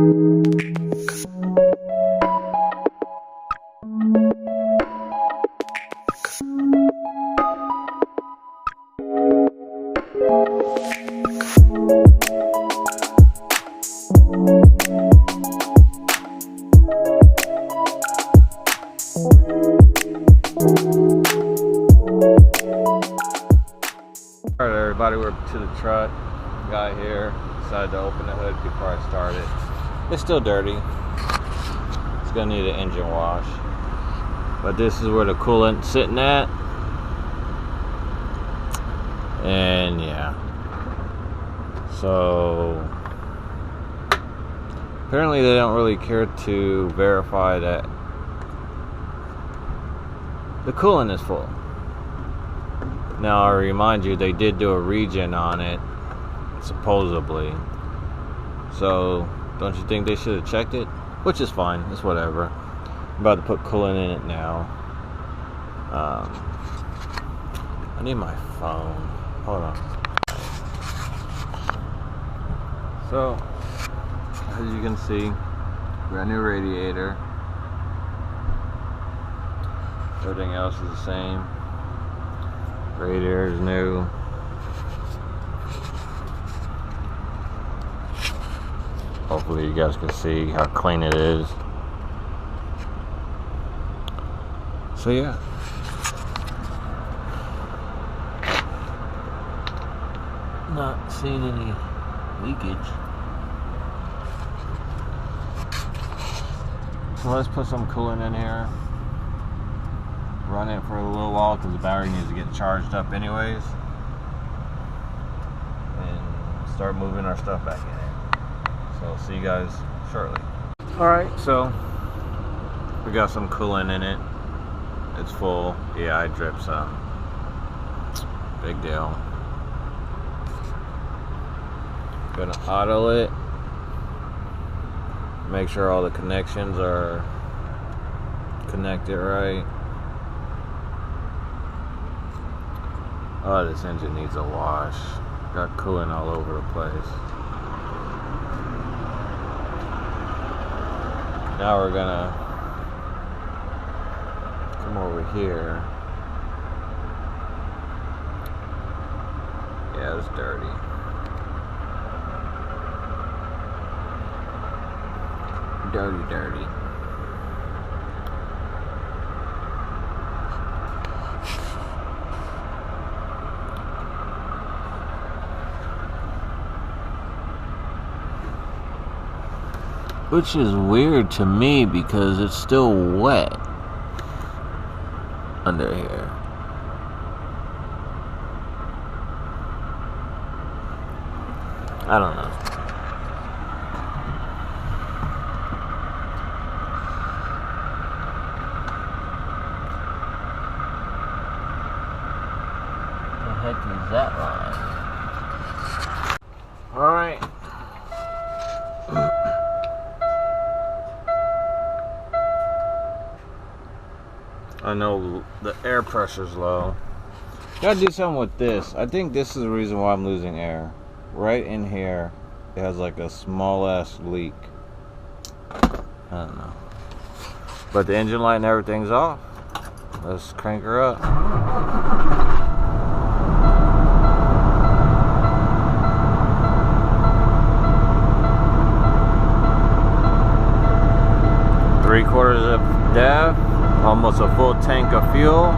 Alright everybody, we're to the truck. Got here, decided to open the hood before I started. It's still dirty. It's gonna need an engine wash. But this is where the coolant's sitting at. And yeah. So apparently they don't really care to verify that the coolant is full. Now I remind you, they did do a regen on it, supposedly. So don't you think they should have checked it? Which is fine, it's whatever. I'm about to put coolant in it now. I need my phone. Hold on. So, as you can see, brand new radiator. Everything else is the same. Radiator is new. Hopefully you guys can see how clean it is. So yeah. Not seeing any leakage. So let's put some coolant in here. Run it for a little while because the battery needs to get charged up anyways. And start moving our stuff back in it. So see you guys shortly. Alright, so we got some coolant in it. It's full. Yeah, I dripped some. Big deal. Gonna auto it. Make sure all the connections are connected right. Oh, this engine needs a wash. Got coolant all over the place. Now we're gonna come over here. Yeah, it's dirty. Dirty. Which is weird to me because it's still wet under here. I don't know. What the heck is that line? Alright. I know the air pressure's low. Gotta do something with this. I think this is the reason why I'm losing air. Right in here, it has like a small ass leak. I don't know. But the engine light and everything's off. Let's crank her up. Three-quarters of DEF. Almost a full tank of fuel.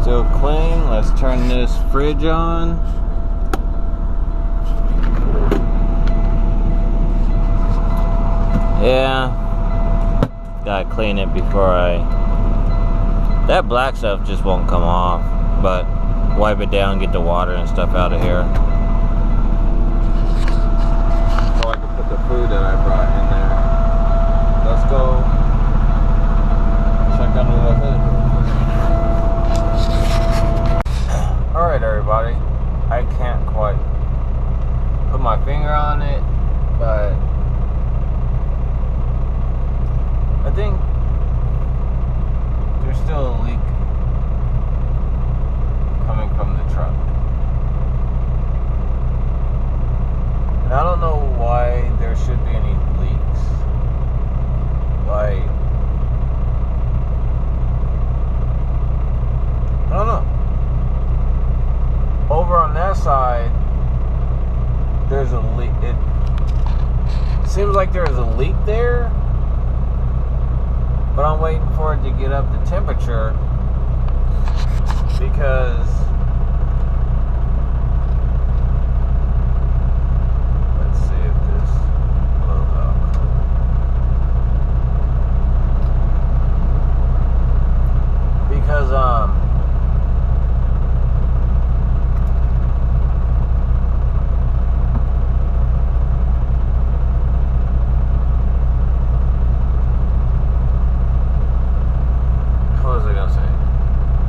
Still clean. Let's turn this fridge on. Yeah. Gotta clean it before that black stuff just won't come off, but wipe it down, get the water and stuff out of here. So I can put the food that I brought in there. Let's go check under the hood. Alright everybody, I can't quite put my finger on it, but I think over on that side, there's a leak. It seems like there's a leak there, but I'm waiting for it to get up to temperature because let's see if this blows up.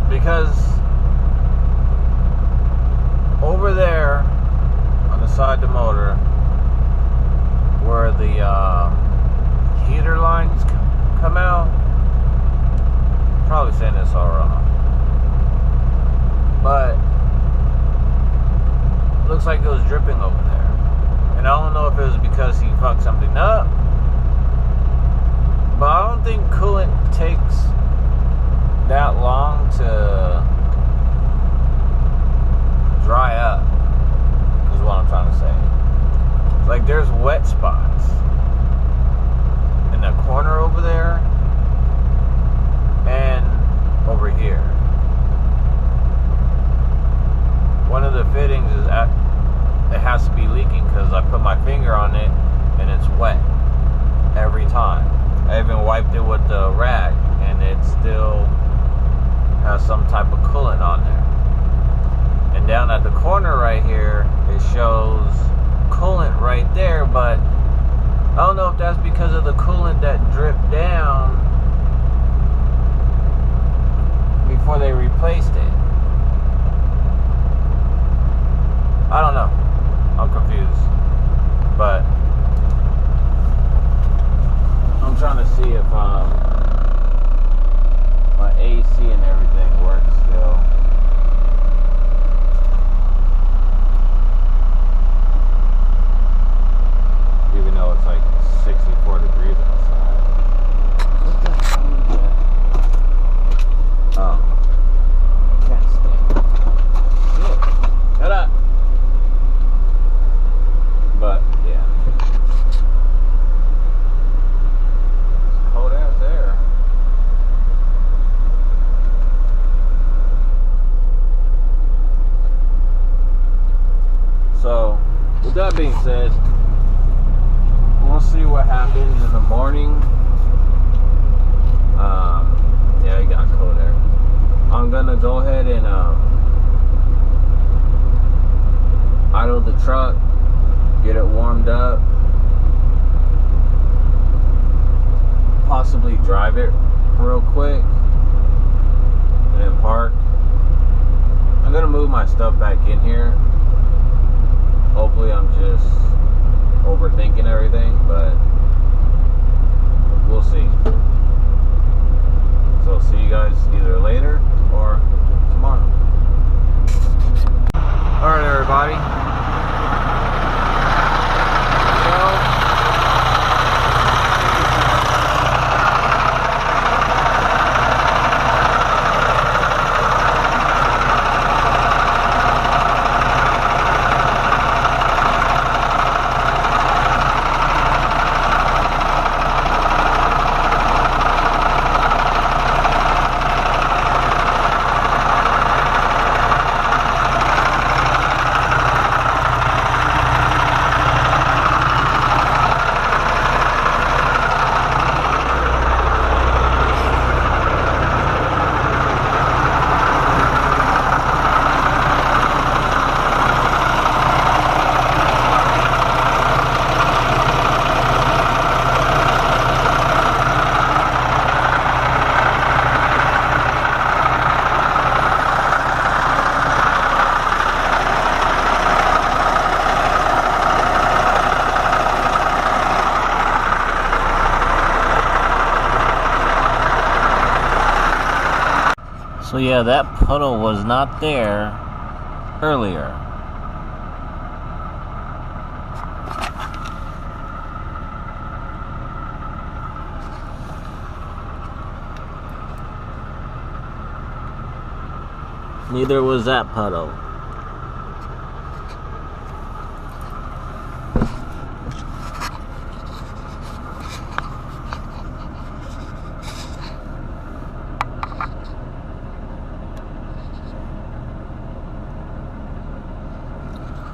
Because over there on the side of the motor where the heater lines come out, probably saying this all wrong, but looks like it was dripping over there, and I don't know if it was because he fucked something up, but I don't think coolant takes that long to dry up, is what I'm trying to say. Like, there's wet spots in the corner over there and over here. One of the fittings is it has to be leaking because I put my finger on it and it's wet every time. I even wiped it with the rag and it still has some type of coolant on there. And down at the corner right here, it shows coolant right there, but I don't know if that's because of the coolant that dripped down before they replaced it. I don't know. I'm confused. But I'm trying to see if my AC and everything works still. Even though it's like 64 degrees outside. What the hell is that? Oh. Can't stand. Shit. Shut up. But, yeah. It's cold ass air. So, with that being said, we'll see what happens in the morning. Yeah, it got cold air. I'm gonna go ahead and idle the truck, get it warmed up, possibly drive it real quick, and then park. I'm gonna move my stuff back in here. Hopefully I'm just overthinking everything, but we'll see. So see you guys either later or tomorrow. Alright everybody. So yeah, that puddle was not there earlier. Neither was that puddle.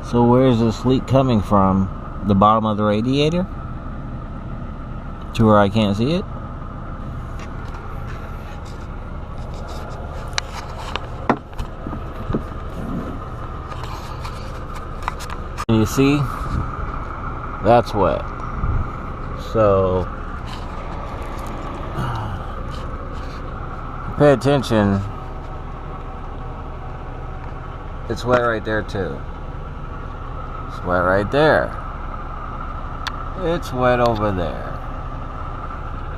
So where's this leak coming from? The bottom of the radiator? To where I can't see it? You see? That's wet. So pay attention. It's wet right there too. It's wet right there. It's wet over there.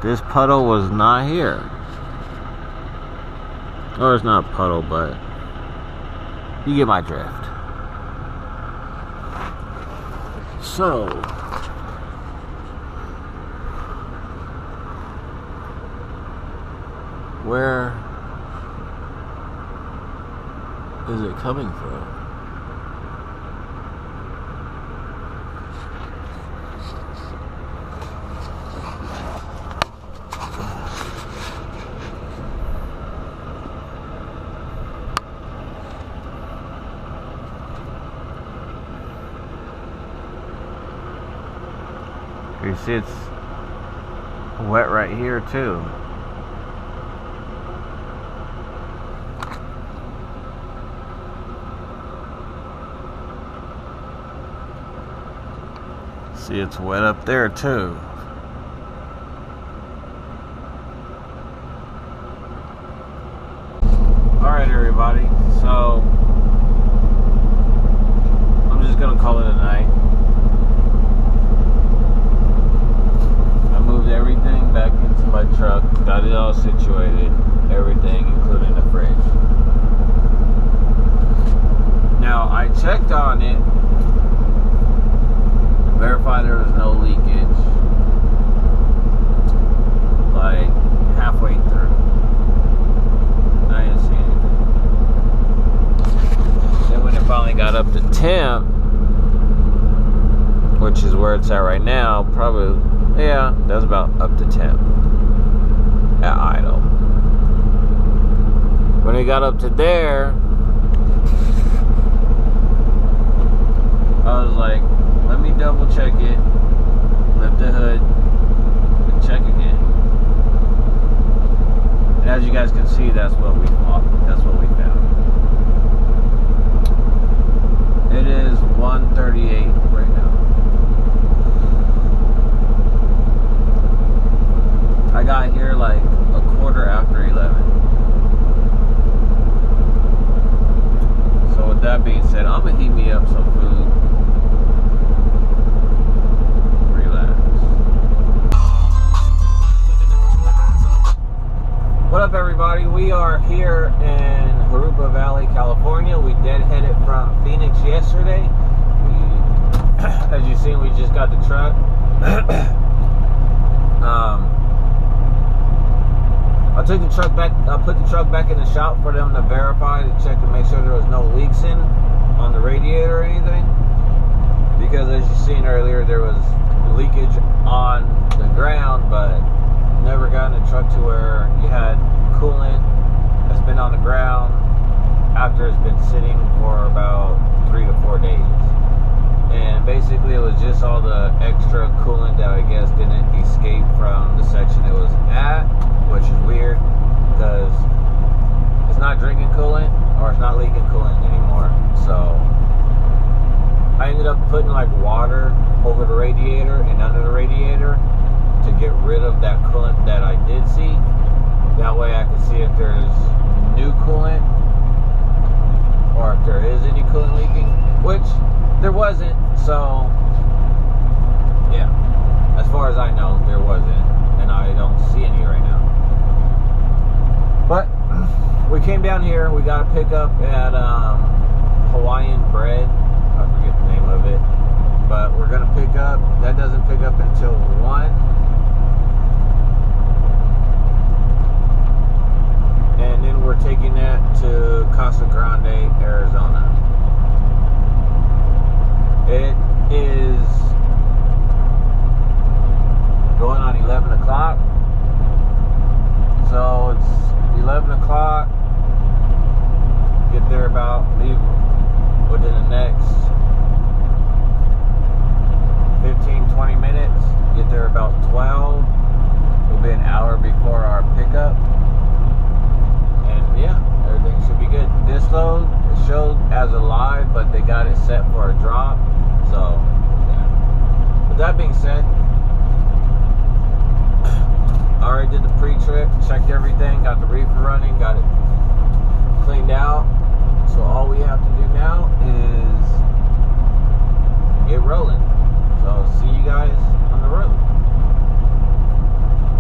This puddle was not here. Or it's not a puddle, but you get my drift. So where is it coming from? You see it's wet right here too. See, it's wet up there too. Alright everybody, so I'm just gonna call it a night. I moved everything back into my truck, got it all situated, everything including the fridge. Now I checked on it, verified there was no leakage, like halfway through. I didn't see anything. Then when it finally got up to temp, which is where it's at right now, probably, yeah, that's about up to temp at idle. When it got up to there, I was like, let me double check it, lift the hood, and check again. And as you guys can see, that's what we found. It is 1:38 right now. I got here like a quarter after 11. So with that being said, I'm gonna heat me up some food. What up everybody, we are here in Jurupa Valley, California. We deadheaded from Phoenix yesterday. As you've seen, we just got the truck. I took the truck back, I put the truck back in the shop for them to verify, to check to make sure there was no leaks on the radiator or anything. Because as you've seen earlier, there was leakage on the ground, but never got in the truck to where you had coolant that's been on the ground after it's been sitting for about 3 to 4 days. And basically it was just all the extra coolant that I guess didn't escape from the section it was at, which is weird because it's not drinking coolant or it's not leaking coolant anymore. So I ended up putting like water over the radiator and under the radiator to get rid of that coolant that I did see. That way I could see if there's new coolant or if there is any coolant leaking, which there wasn't. So yeah, as far as I know, there wasn't, and I don't see any right now. But we came down here, we got a pickup at Hawaiian Bread, I forget the name of it, but we're gonna pick up, that doesn't pick up until 1. And then we're taking that to Casa Grande, Arizona. It is going on 11 o'clock. So it's 11 o'clock. Get there about, leave within the next that being said, I already did the pre-trip, checked everything, got the reefer running, got it cleaned out.